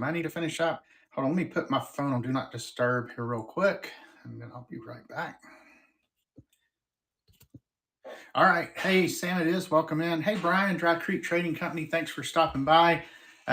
money to finish up. Hold on, let me put my phone on Do Not Disturb here real quick, and then I'll be right back. All right. Hey, Sam, it is. Welcome in. Hey, Brian, Dry Creek Trading Company. Thanks for stopping by.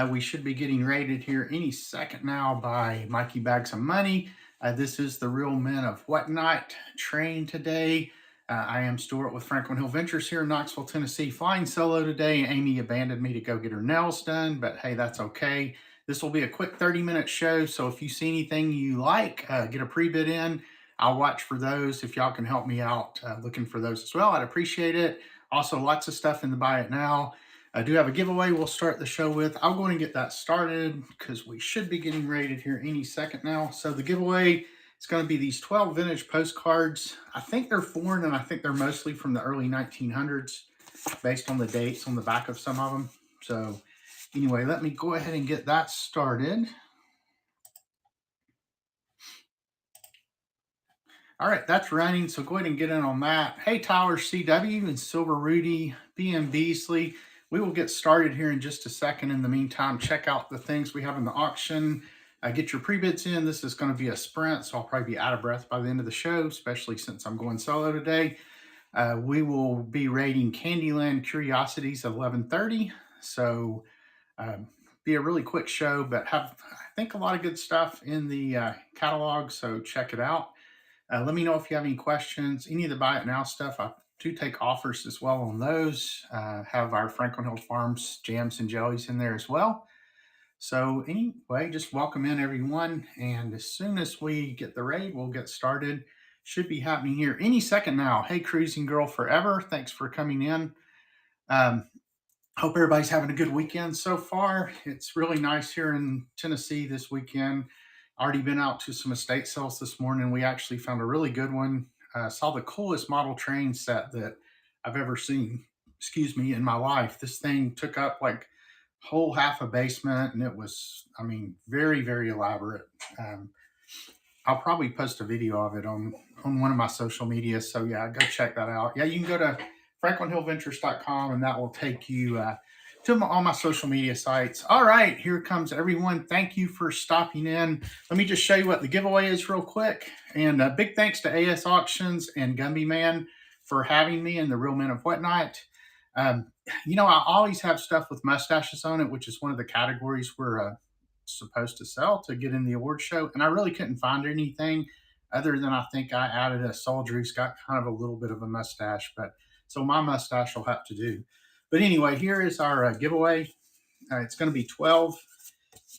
We should be getting rated here any second now by Mikey Bags of Money. This is the Real Men of WhatNot train today. I am Stuart with Franklin Hill Ventures here in Knoxville, Tennessee, flying solo today. Amy abandoned me to go get her nails done, but hey, that's okay. This will be a quick 30-minute show, so if you see anything you like, get a pre-bid in. I'll watch for those. If y'all can help me out looking for those as well, I'd appreciate it. Also, lots of stuff in the Buy It Now. I do have a giveaway we'll start the show with. I'll go and get that started because we should be getting rated here any second now. So the giveaway is going to be these 12 vintage postcards. I think they're foreign, and I think they're mostly from the early 1900s based on the dates on the back of some of them. So anyway, let me go ahead and get that started. All right, that's running, so go ahead and get in on that. Hey, Tyler CW and Silver Rudy, BM Beasley. We will get started here in just a second. In the meantime, check out the things we have in the auction. Get your pre-bids in. This is going to be a sprint, so I'll probably be out of breath by the end of the show, especially since I'm going solo today. We will be rating Candyland Curiosities at 11:30, so be a really quick show, but have, I think, a lot of good stuff in the catalog, so check it out. Let me know if you have any questions. Any of the Buy It Now stuff, I do take offers as well on those. Have our Franklin Hill Farms jams and jellies in there as well. So anyway, just welcome in everyone. And as soon as we get the raid, we'll get started. Should be happening here any second now. Hey, Cruising Girl Forever. Thanks for coming in. Hope everybody's having a good weekend so far. It's really nice here in Tennessee this weekend. Already been out to some estate sales this morning. We actually found a really good one. Saw the coolest model train set that I've ever seen, in my life. This thing took up like whole half a basement, and it was, I mean, very, very elaborate. I'll probably post a video of it on one of my social media. So yeah, go check that out. Yeah, you can go to franklinhillventures.com and that will take you to all my social media sites. All right, here comes everyone. Thank you for stopping in. Let me just show you what the giveaway is real quick. And big thanks to AS Auctions and Gumby Man for having me and the Real Men of WhatNot. You know, I always have stuff with mustaches on it, which is one of the categories we're supposed to sell to get in the award show. And I really couldn't find anything other than I think I added a soldier who's got kind of a little bit of a mustache, but so my mustache will have to do. But anyway, here is our giveaway. It's going to be 12,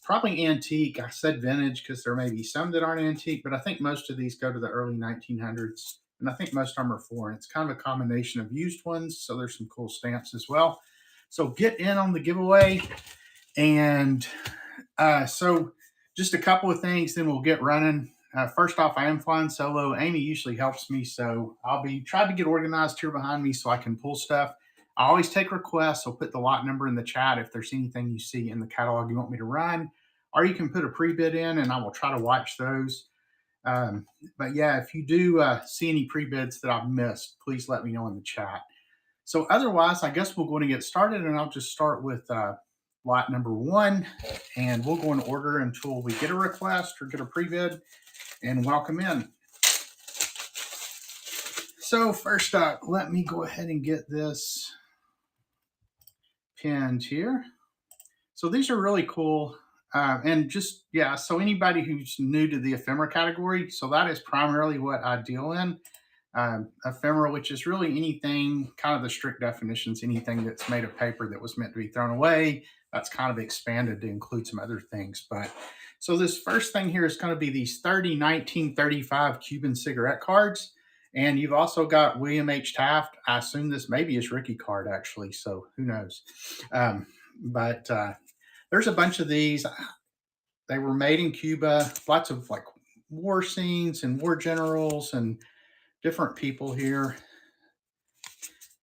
probably antique. I said vintage because there may be some that aren't antique, but I think most of these go to the early 1900s. And I think most of them are foreign. It's kind of a combination of used ones. So there's some cool stamps as well. So get in on the giveaway. And so just a couple of things, then we'll get running. First off, I am flying solo. Amy usually helps me, so I'll be trying to get organized here behind me so I can pull stuff. I always take requests, so put the lot number in the chat if there's anything you see in the catalog you want me to run, or you can put a pre-bid in and I will try to watch those. But yeah, if you do see any pre-bids that I've missed, please let me know in the chat. So otherwise, I guess we're going to get started, and I'll just start with lot number 1, and we'll go in order until we get a request or get a pre-bid, and welcome in. So first up, let me go ahead and get this pinned here. So these are really cool. And just, yeah, so anybody who's new to the ephemera category, so that is primarily what I deal in. Ephemera, which is really anything, kind of the strict definitions, anything that's made of paper that was meant to be thrown away. That's kind of expanded to include some other things. But so this first thing here is going to be these 1935 Cuban cigarette cards. And you've also got William H. Taft. I assume this may be his rookie card, actually. So who knows? But there's a bunch of these. They were made in Cuba. Lots of like war scenes and war generals and different people here.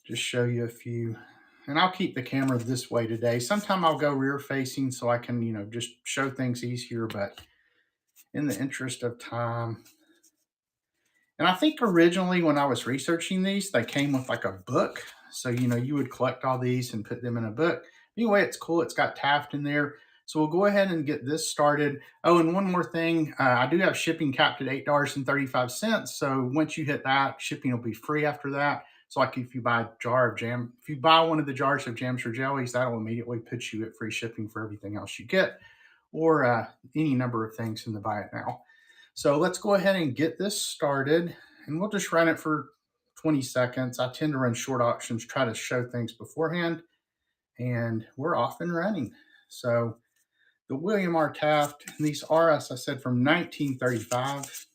Just show you a few. And I'll keep the camera this way today. Sometime I'll go rear facing so I can, you know, just show things easier. But in the interest of time. And I think originally when I was researching these, they came with like a book. So, you know, you would collect all these and put them in a book. Anyway, it's cool. It's got Taft in there. So we'll go ahead and get this started. Oh, and one more thing, I do have shipping capped at $8.35. So once you hit that, shipping will be free after that. So like if you buy a jar of jam, if you buy one of the jars of jams or jellies, that'll immediately put you at free shipping for everything else you get, or any number of things in the buy it now. So let's go ahead and get this started, and we'll just run it for 20 seconds. I tend to run short auctions, try to show things beforehand, and we're off and running. So the William R. Taft, and these are, as I said, from 1935.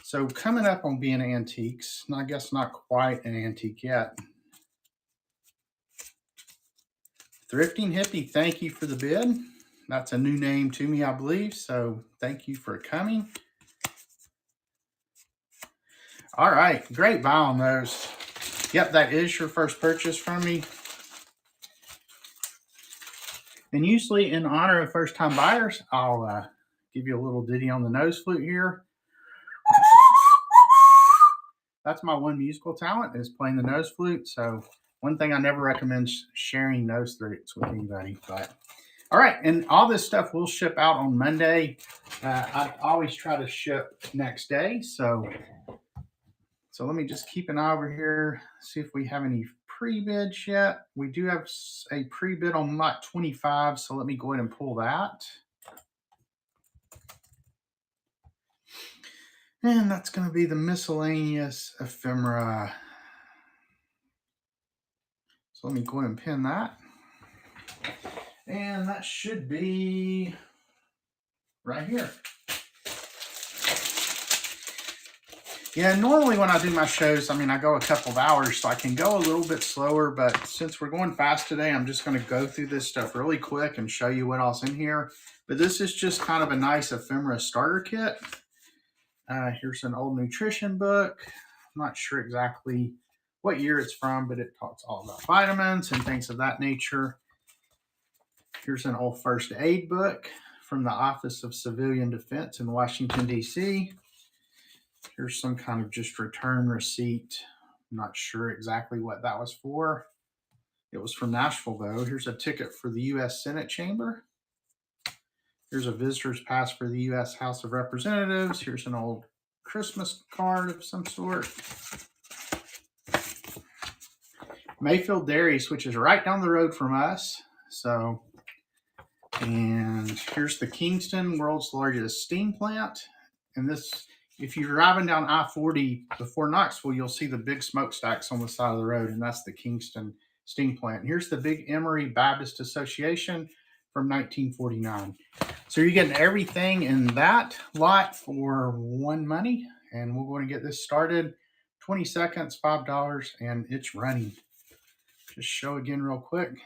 So coming up on being antiques, and I guess not quite an antique yet. Thrifting Hippie, thank you for the bid. That's a new name to me, I believe. So thank you for coming. All right, great buy on those. Yep, that is your first purchase from me. And usually in honor of first-time buyers, I'll give you a little ditty on the nose flute here. That's my one musical talent, is playing the nose flute. So one thing I never recommend sharing nose flutes with anybody. But all right, and all this stuff will ship out on Monday. I always try to ship next day. So let me just keep an eye over here, see if we have any pre-bids yet. We do have a pre-bid on lot 25, so let me go ahead and pull that. And that's going to be the miscellaneous ephemera. So let me go ahead and pin that. And that should be right here. Yeah, normally when I do my shows, I mean, I go a couple of hours, so I can go a little bit slower, but since we're going fast today, I'm just going to go through this stuff really quick and show you what else in here. But this is just kind of a nice ephemera starter kit. Here's an old nutrition book. I'm not sure exactly what year it's from, but it talks all about vitamins and things of that nature. Here's an old first aid book from the Office of Civilian Defense in Washington, D.C. Here's some kind of just return receipt. I'm not sure exactly what that was for. It was from Nashville, though. Here's a ticket for the U.S. Senate chamber. Here's a visitor's pass for the U.S. House of Representatives. Here's an old Christmas card of some sort. Mayfield Dairies, which is right down the road from us. So, and here's the Kingston, world's largest steam plant. And this, if you're driving down I-40 before Knoxville, you'll see the big smokestacks on the side of the road, and that's the Kingston steam plant. And here's the Big Emory Baptist Association from 1949. So you're getting everything in that lot for one money, and we're going to get this started. 20 seconds, $5, and it's running. Just show again real quick.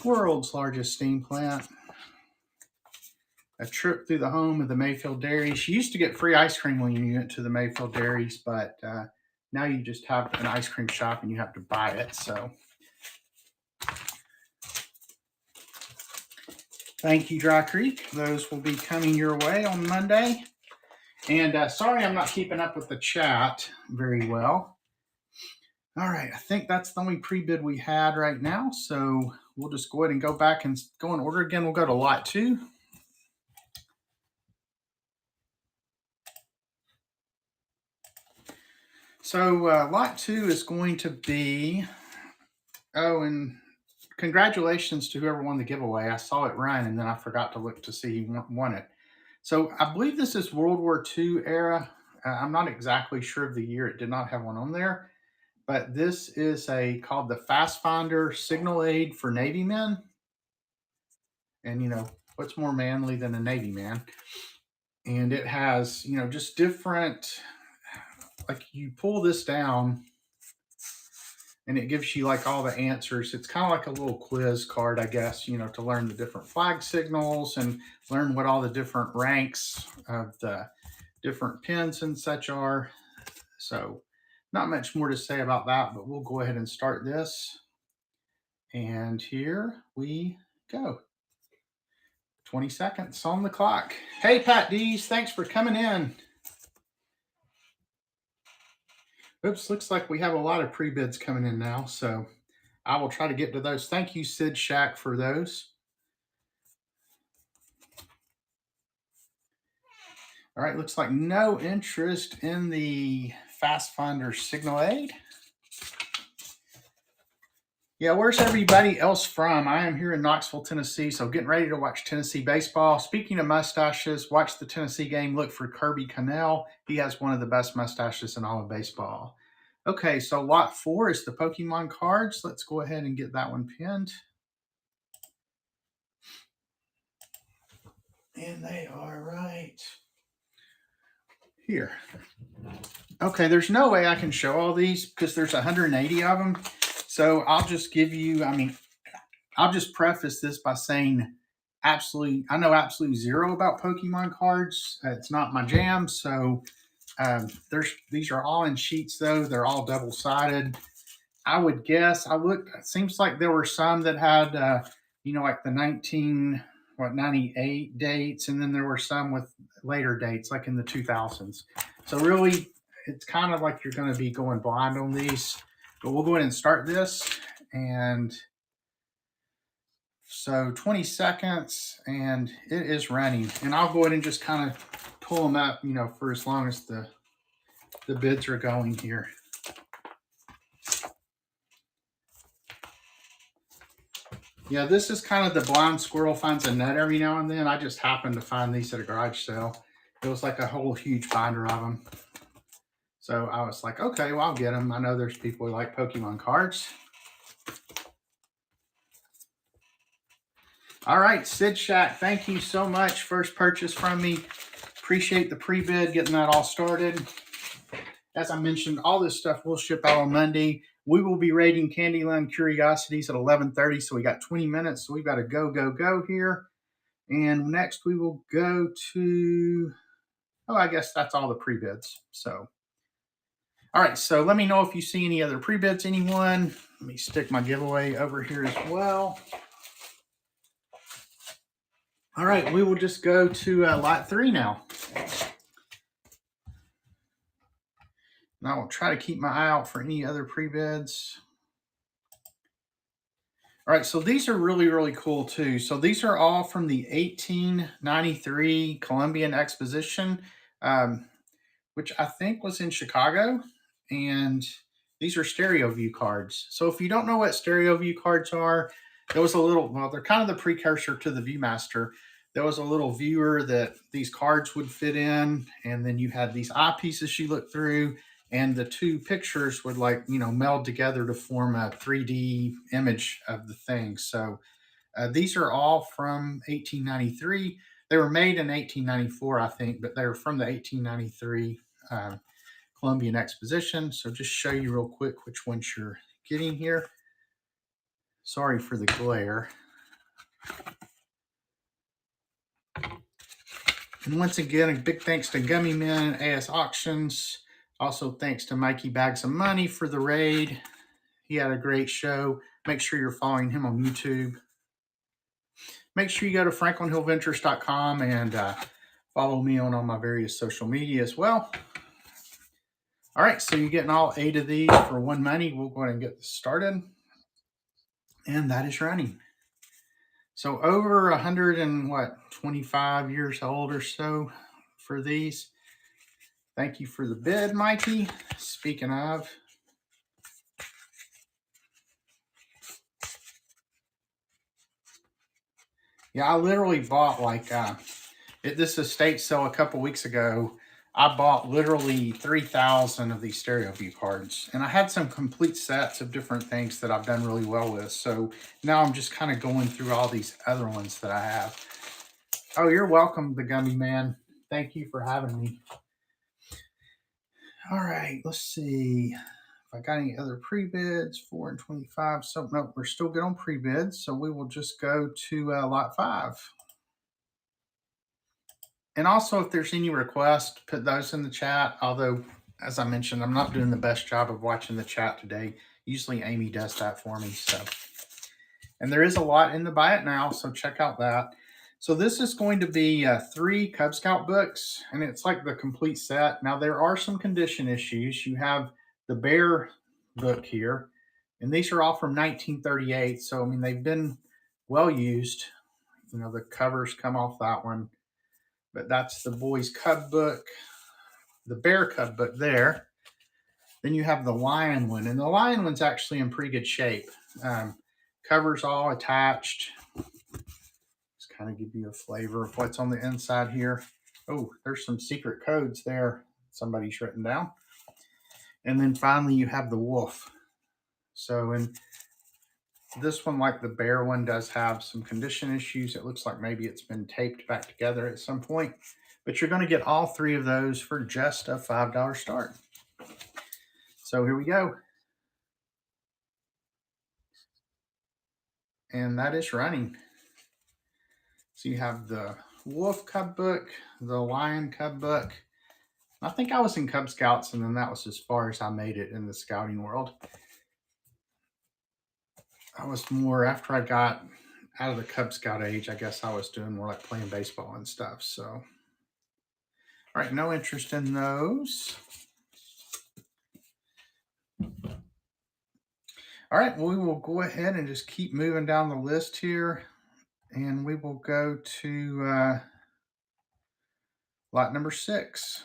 World's largest steam plant. A trip through the home of the Mayfield Dairies. You used to get free ice cream when you went to the Mayfield Dairies, but now you just have an ice cream shop and you have to buy it. So thank you, Dry Creek. Those will be coming your way on Monday. And sorry I'm not keeping up with the chat very well. All right, I think that's the only pre-bid we had right now. So we'll just go ahead and go back and go in order again. We'll go to lot 2. So lot 2 is going to be, oh, and congratulations to whoever won the giveaway. I saw it run and then I forgot to look to see who won it. So I believe this is World War II era. I'm not exactly sure of the year. It did not have one on there. But this is called the Fast Finder Signal Aid for Navy Men. And, you know, what's more manly than a Navy man? And it has, you know, just different, like you pull this down and it gives you like all the answers. It's kind of like a little quiz card, I guess, you know, to learn the different flag signals and learn what all the different ranks of the different pins and such are. So not much more to say about that, but we'll go ahead and start this. And here we go. 20 seconds on the clock. Hey, Pat D's, thanks for coming in. Oops, looks like we have a lot of pre-bids coming in now. So I will try to get to those. Thank you, Sid Shack, for those. All right, looks like no interest in the Fast Finder Signal Aid. Yeah, where's everybody else from? I am here in Knoxville, Tennessee, so getting ready to watch Tennessee baseball. Speaking of mustaches, watch the Tennessee game. Look for Kirby Connell. He has one of the best mustaches in all of baseball. Okay, so lot 4 is the Pokemon cards. Let's go ahead and get that one pinned. And they are right here. Okay, there's no way I can show all these because there's 180 of them. So I'll just give you, I'll just preface this by saying I know absolutely zero about Pokemon cards. It's not my jam. So these are all in sheets though. They're all double-sided. I would guess, it seems like there were some that had, like the 98 dates. And then there were some with later dates, like in the 2000s. So really, it's kind of like you're going to be going blind on these. But we'll go ahead and start this. And so 20 seconds and it is running. And I'll go ahead and just kind of pull them up, for as long as the bids are going here. Yeah, this is kind of the blind squirrel finds a nut every now and then. I just happened to find these at a garage sale. It was like a whole huge binder of them. So I was like, okay, well, I'll get them. I know there's people who like Pokemon cards. All right, Sid Shack, thank you so much. First purchase from me. Appreciate the pre-bid, getting that all started. As I mentioned, all this stuff will ship out on Monday. We will be rating Candyland Curiosities at 11:30, so we got 20 minutes. So we've got to go here. And next we will go to, I guess that's all the pre-bids. So, all right, so let me know if you see any other pre-bids, anyone. Let me stick my giveaway over here as well. All right, we will just go to lot 3 now. And I will try to keep my eye out for any other pre-bids. All right, so these are really, really cool too. So these are all from the 1893 Columbian Exposition, which I think was in Chicago. And these are stereo view cards. So if you don't know what stereo view cards are, there was they're kind of the precursor to the Viewmaster. There was a little viewer that these cards would fit in, and then you had these eyepieces you look through, and the two pictures would meld together to form a 3D image of the thing. So these are all from 1893. They were made in 1894, I think, but they're from the 1893 Columbian Exposition. So just show you real quick which ones you're getting here. Sorry for the glare. And once again, a big thanks to Gummy Men and AS Auctions. Also, thanks to Mikey Bags of Money for the raid. He had a great show. Make sure you're following him on YouTube. Make sure you go to franklinhillventures.com and follow me on all my various social media as well. All right, so you're getting all 8 of these for one money. We'll go ahead and get this started. And that is running. So over 25 years old or so for these. Thank you for the bid, Mikey. Speaking of, yeah, I literally bought at this estate sale a couple weeks ago. I bought literally 3,000 of these stereo view cards, and I had some complete sets of different things that I've done really well with. So now I'm just kind of going through all these other ones that I have. Oh, you're welcome, the Gummy Man. Thank you for having me. All right, let's see if I got any other pre-bids. 4 and 25. So no, we're still good on pre-bids. So we will just go to lot 5. And also, if there's any requests, put those in the chat. Although, as I mentioned, I'm not doing the best job of watching the chat today. Usually Amy does that for me. So, and there is a lot in the Buy It Now, so check out that. So this is going to be 3 Cub Scout books, and it's like the complete set. Now, there are some condition issues. You have the Bear book here, And these are all from 1938. So, I mean, they've been well used. You know, the covers come off that one. But that's the boys' cub book, the bear cub book there. Then you have the lion one. And the lion one's actually in pretty good shape. Covers all attached. Just kind of give you a flavor of what's on the inside here. Oh, there's some secret codes there somebody's written down. And then finally you have the wolf. So in this one, like the bear one, does have some condition issues. It looks like maybe it's been taped back together at some point. But you're going to get all three of those for just a $5 start. So here we go. And that is running. So you have the wolf cub book, the lion cub book. I think I was in Cub Scouts, and then that was as far as I made it in the scouting world. I was more, after I got out of the Cub Scout age, I guess I was doing more like playing baseball and stuff. So, all right, no interest in those. All right, we will go ahead and just keep moving down the list here, and we will go to lot number 6.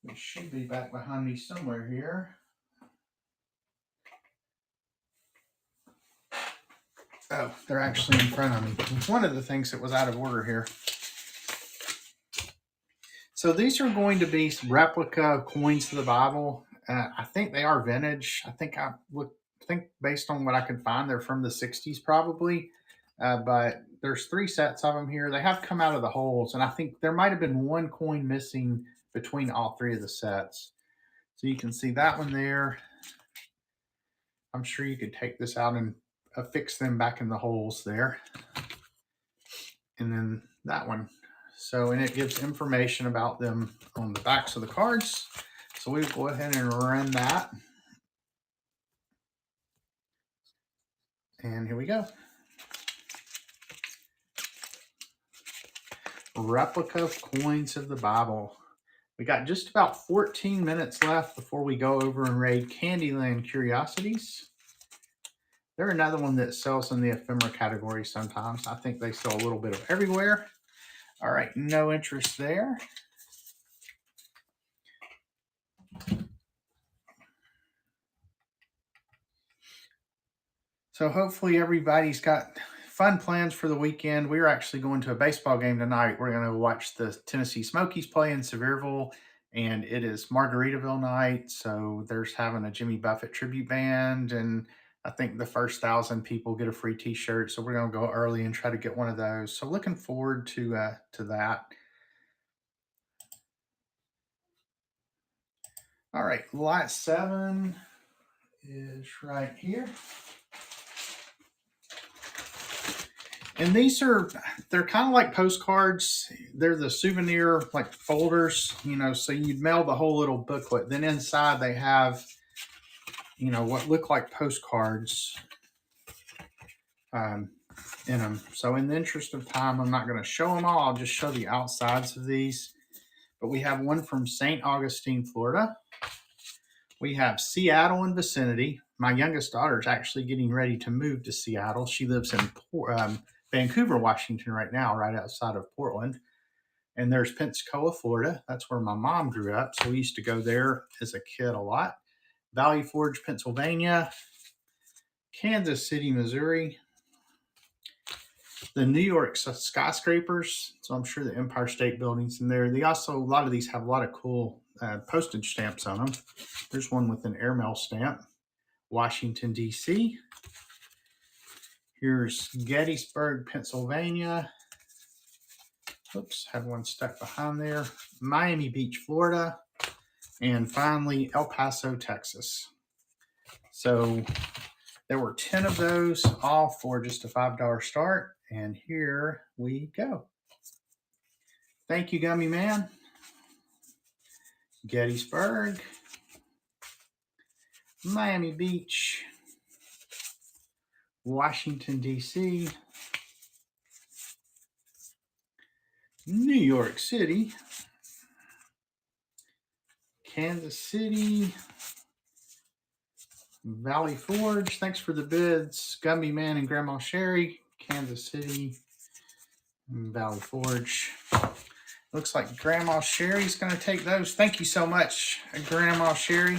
It should be back behind me somewhere here. Oh, they're actually in front of me. One of the things that was out of order here. So these are going to be replica coins of the Bible. I think they are vintage. I think based on what I could find, they're from the 60s probably. But there's 3 sets of them here. They have come out of the holes, and I think there might have been one coin missing between all 3 of the sets. So you can see that one there. I'm sure you could take this out and affix them back in the holes there. And then that one. So, and it gives information about them on the backs of the cards. So we'll go ahead and run that. And here we go. Replica coins of the Bible. We got just about 14 minutes left before we go over and raid Candyland Curiosities. They're another one that sells in the ephemera category sometimes. I think they sell a little bit of everywhere. All right, no interest there. So hopefully everybody's got fun plans for the weekend. We're actually going to a baseball game tonight. We're going to watch the Tennessee Smokies play in Sevierville, and it is Margaritaville night. So there's having a Jimmy Buffett tribute band, and I think the first 1,000 people get a free t-shirt. So we're going to go early and try to get one of those. So looking forward to that. All right, lot 7 is right here. And they're kind of like postcards. They're the souvenir like folders, you know, so you'd mail the whole little booklet. Then inside they have, you know, what look like postcards in them. So in the interest of time, I'm not going to show them all. I'll just show the outsides of these. But we have one from St. Augustine, Florida. We have Seattle and vicinity. My youngest daughter is actually getting ready to move to Seattle. She lives in Vancouver, Washington right now, right outside of Portland. And there's Pensacola, Florida. That's where my mom grew up. So we used to go there as a kid a lot. Valley Forge, Pennsylvania. Kansas City, Missouri. The New York skyscrapers. So I'm sure the Empire State Building's in there. They also, a lot of these have a lot of cool postage stamps on them. There's one with an airmail stamp. Washington, D.C. Here's Gettysburg, Pennsylvania. Oops, had one stuck behind there. Miami Beach, Florida. And finally, El Paso, Texas. So there were 10 of those, all for just a $5 start. And here we go. Thank you, Gummy Man. Gettysburg. Miami Beach. Washington, D.C. New York City. Kansas City, Valley Forge, thanks for the bids. Gumby Man and Grandma Sherry, Kansas City, Valley Forge. Looks like Grandma Sherry's going to take those. Thank you so much, Grandma Sherry.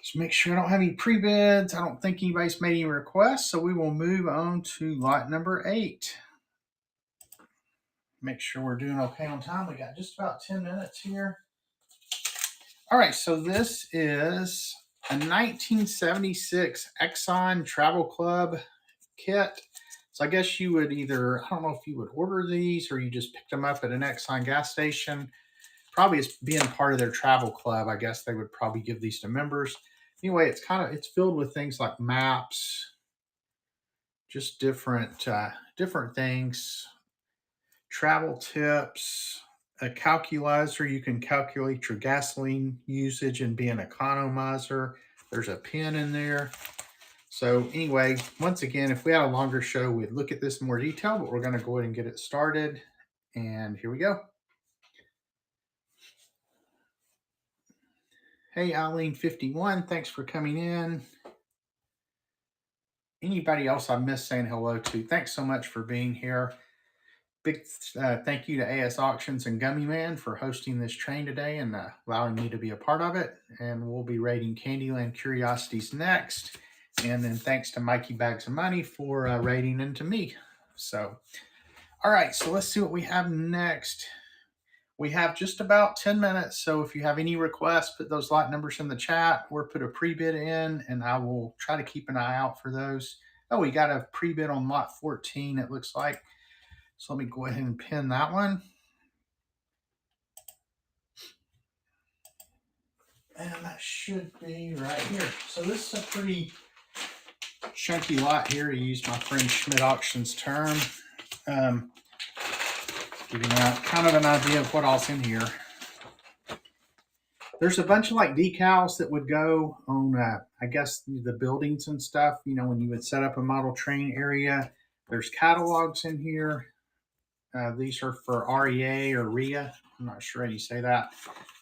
Just make sure I don't have any pre-bids. I don't think anybody's made any requests, so we will move on to lot number 8. Make sure we're doing okay on time. We got just about 10 minutes here. All right, so this is a 1976 Exxon Travel Club kit. So I guess you would either, I don't know if you would order these or you just picked them up at an Exxon gas station. Probably as being part of their travel club, I guess they would probably give these to members. Anyway, it's filled with things like maps, just different things, travel tips, a calculator. You can calculate your gasoline usage and be an economizer. There's a pen in there. So anyway, once again, if we had a longer show, we'd look at this in more detail, but we're going to go ahead and get it started. And here we go. Hey, Eileen51, thanks for coming in. Anybody else I missed saying hello to, thanks so much for being here. Big thank you to AS Auctions and Gummy Man for hosting this train today and allowing me to be a part of it. And we'll be rating Candyland Curiosities next. And then thanks to Mikey Bags of Money for rating into me. So, all right, so let's see what we have next. We have just about 10 minutes. So if you have any requests, put those lot numbers in the chat or put a pre-bid in and I will try to keep an eye out for those. Oh, we got a pre-bid on lot 14, it looks like. So let me go ahead and pin that one. And that should be right here. So this is a pretty chunky lot here, to use my friend Schmidt Auctions term. Giving out kind of an idea of what all's in here. There's a bunch of like decals that would go on, I guess, the buildings and stuff, you know, when you would set up a model train area. There's catalogs in here. These are for REA or RIA. I'm not sure how you say that.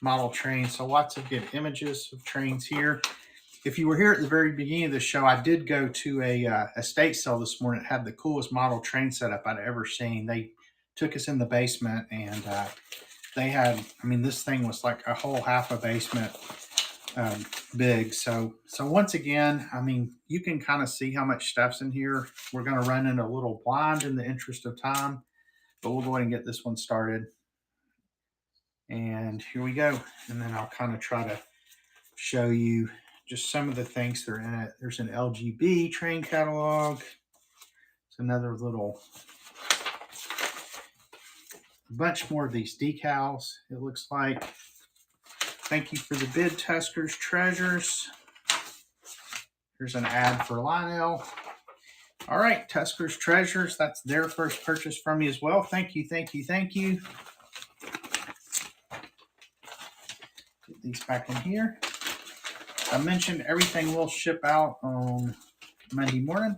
Model train. So lots of good images of trains here. If you were here at the very beginning of the show, I did go to a estate sale this morning. It had the coolest model train setup I'd ever seen. They took us in the basement and they had, I mean, this thing was like a whole half a basement big. So once again, I mean, you can kind of see how much stuff's in here. We're going to run in a little blind in the interest of time, but we'll go ahead and get this one started. And here we go. And then I'll kind of try to show you just some of the things that are in it. There's an LGB train catalog. It's another little bunch more of these decals, it looks like. Thank you for the bid, Tuskers Treasures. Here's an ad for Lionel. All right, Tuskers Treasures, that's their first purchase from me as well. Thank you, thank you, thank you. Get these back in here. I mentioned everything will ship out on Monday morning.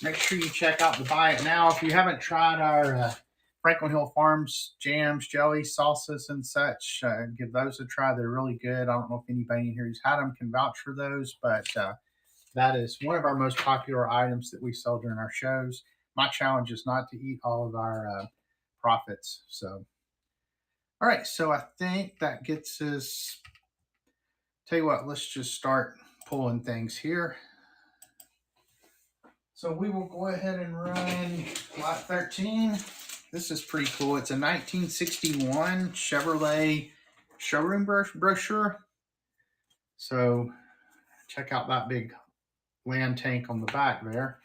Make sure you check out the Buy It Now. If you haven't tried our Franklin Hill Farms jams, jellies, salsas, and such, give those a try. They're really good. I don't know if anybody in here who's had them can vouch for those, but that is one of our most popular items that we sell during our shows. My challenge is not to eat all of our profits. So, all right, so I think that gets us, tell you what, let's just start pulling things here. So we will go ahead and run lot 13. This is pretty cool. It's a 1961 Chevrolet showroom brochure. So check out that big land tank on the back there.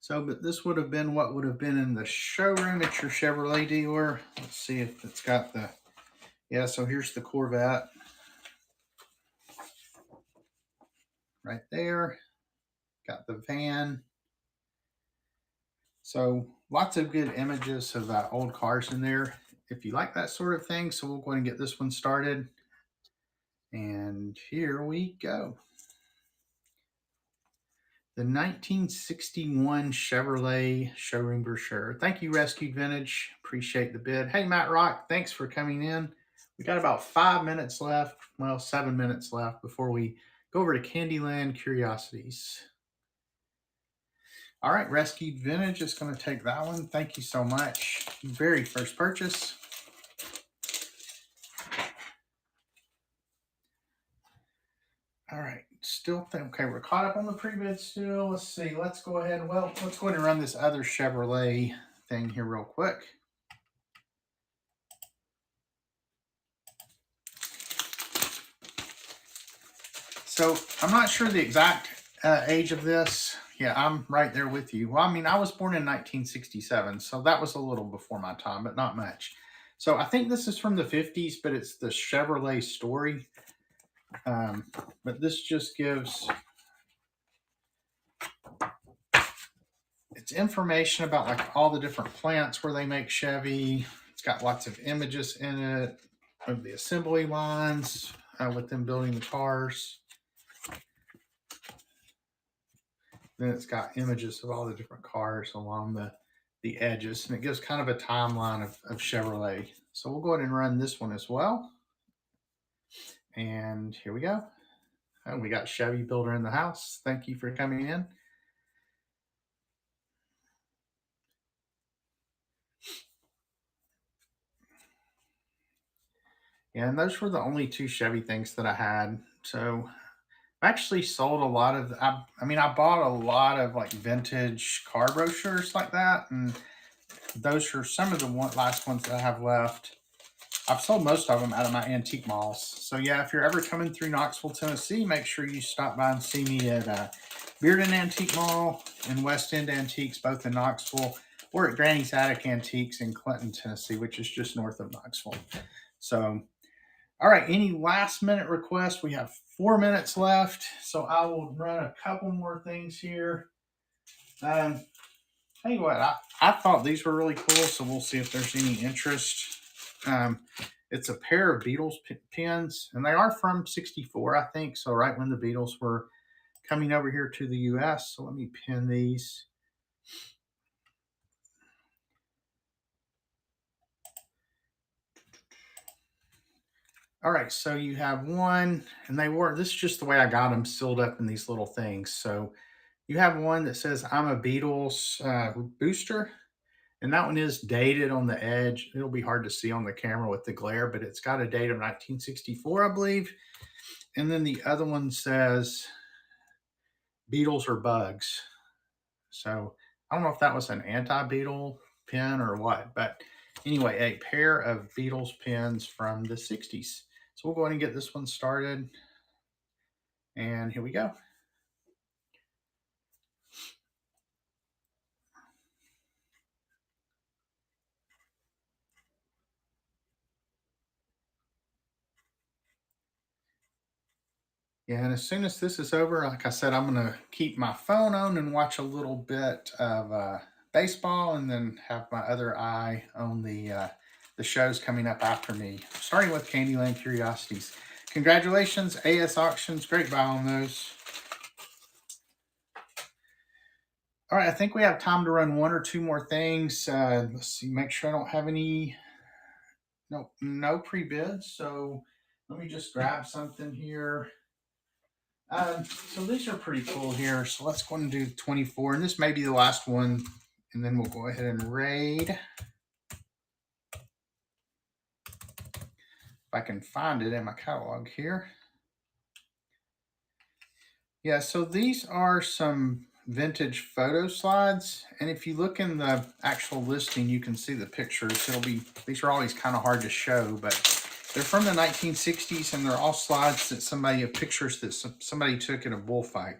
So, but this would have been what would have been in the showroom at your Chevrolet dealer. Let's see if it's got the, yeah, so here's the Corvette. Right there. Got the van. So lots of good images of old cars in there. If you like that sort of thing, so we'll go ahead and get this one started. And here we go. The 1961 Chevrolet showroom brochure. Thank you, Rescued Vintage. Appreciate the bid. Hey, Matt Rock, thanks for coming in. We got about 5 minutes left. Well, 7 minutes left before we go over to Candyland Curiosities. All right, Rescued Vintage is going to take that one. Thank you so much. Very first purchase. All right, still think, okay, we're caught up on the pre-bid still. Let's see, let's go ahead. Well, let's go ahead and run this other Chevrolet thing here real quick. So I'm not sure the exact age of this. Yeah, I'm right there with you. Well, I mean, I was born in 1967, so that was a little before my time, but not much. So I think this is from the 50s, but it's the Chevrolet story. But this just gives it's information about like all the different plants where they make Chevy. It's got lots of images in it of the assembly lines with them building the cars. Then it's got images of all the different cars along the edges, and it gives kind of a timeline of Chevrolet. So we'll go ahead and run this one as well. And here we go. And we got Chevy Builder in the house. Thank you for coming in. And those were the only two Chevy things that I had. So I actually sold a lot of, I bought a lot of like vintage car brochures like that. And those are some of the last ones that I have left. I've sold most of them out of my antique malls. So yeah, if you're ever coming through Knoxville, Tennessee, make sure you stop by and see me at Bearden Antique Mall and West End Antiques, both in Knoxville, or at Granny's Attic Antiques in Clinton, Tennessee, which is just north of Knoxville. So, all right, any last minute requests? We have 4 minutes left, so I will run a couple more things here. Tell you what, I thought these were really cool, so we'll see if there's any interest. It's a pair of Beatles pins, and they are from '64, I think. So right when the Beatles were coming over here to the U.S. So let me pin these. All right, so you have one, and this is just the way I got them sealed up in these little things. So you have one that says, "I'm a Beatles booster." And that one is dated on the edge. It'll be hard to see on the camera with the glare, but it's got a date of 1964, I believe. And then the other one says Beetles or Bugs. So I don't know if that was an anti-beetle pin or what, but anyway, a pair of Beatles pins from the 60s. So we'll go ahead and get this one started. And here we go. Yeah, and as soon as this is over, like I said, I'm going to keep my phone on and watch a little bit of baseball, and then have my other eye on the shows coming up after me, starting with Candyland Curiosities. Congratulations, AS Auctions. Great buy on those. All right, I think we have time to run one or two more things. Let's see, make sure I don't have any, no pre-bids. So let me just grab something here. So these are pretty cool here. So let's go and do 24, and this may be the last one, and then we'll go ahead and raid. If I can find it in my catalog here. Yeah, so these are some vintage photo slides, and if you look in the actual listing, you can see the pictures. These are always kind of hard to show, but they're from the 1960s, and they're all slides that pictures that somebody took at a bullfight.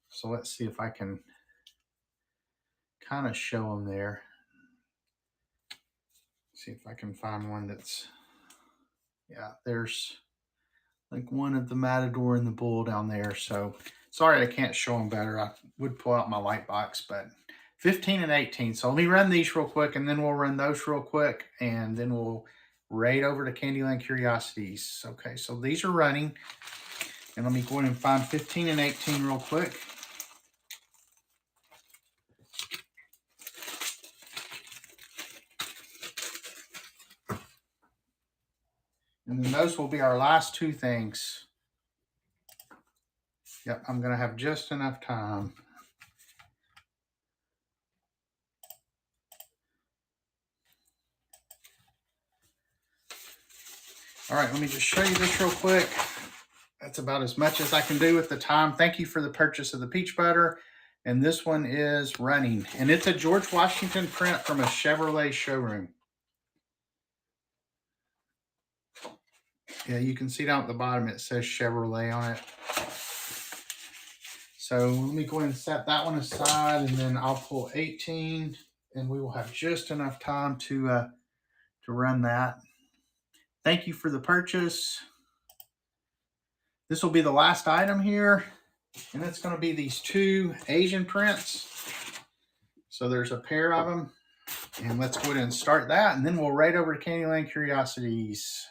So let's see if I can kind of show them there. See if I can find one that's, yeah, there's like one of the Matador and the Bull down there. So sorry, I can't show them better. I would pull out my light box, but 15 and 18. So let me run these real quick, and then we'll run those real quick, and then we'll raid over to Candyland Curiosities. Okay, so these are running, and let me go ahead and find 15 and 18 real quick. And then those will be our last two things. Yep, I'm going to have just enough time. All right, let me just show you this real quick. That's about as much as I can do with the time. Thank you for the purchase of the peach butter. And this one is running. And it's a George Washington print from a Chevrolet showroom. Yeah, you can see down at the bottom it says Chevrolet on it. So let me go ahead and set that one aside, and then I'll pull 18, and we will have just enough time to run that. Thank you for the purchase. This will be the last item here, and it's going to be these two Asian prints. So there's a pair of them, and let's go ahead and start that, and then we'll right over to Candyland Curiosities.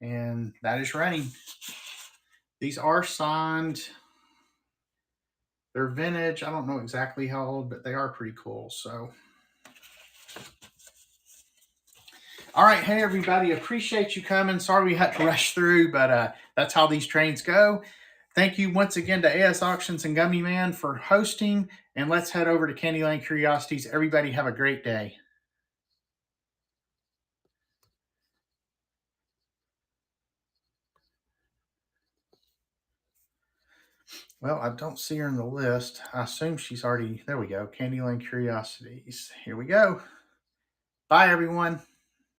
And that is running. These are signed. They're vintage. I don't know exactly how old, but they are pretty cool. So, all right. Hey, everybody. Appreciate you coming. Sorry we had to rush through, but that's how these trains go. Thank you once again to AS Auctions and Gummy Man for hosting. And let's head over to Candyland Curiosities. Everybody have a great day. Well, I don't see her in the list. I assume she's already, there we go, Candyland Curiosities. Here we go. Bye, everyone.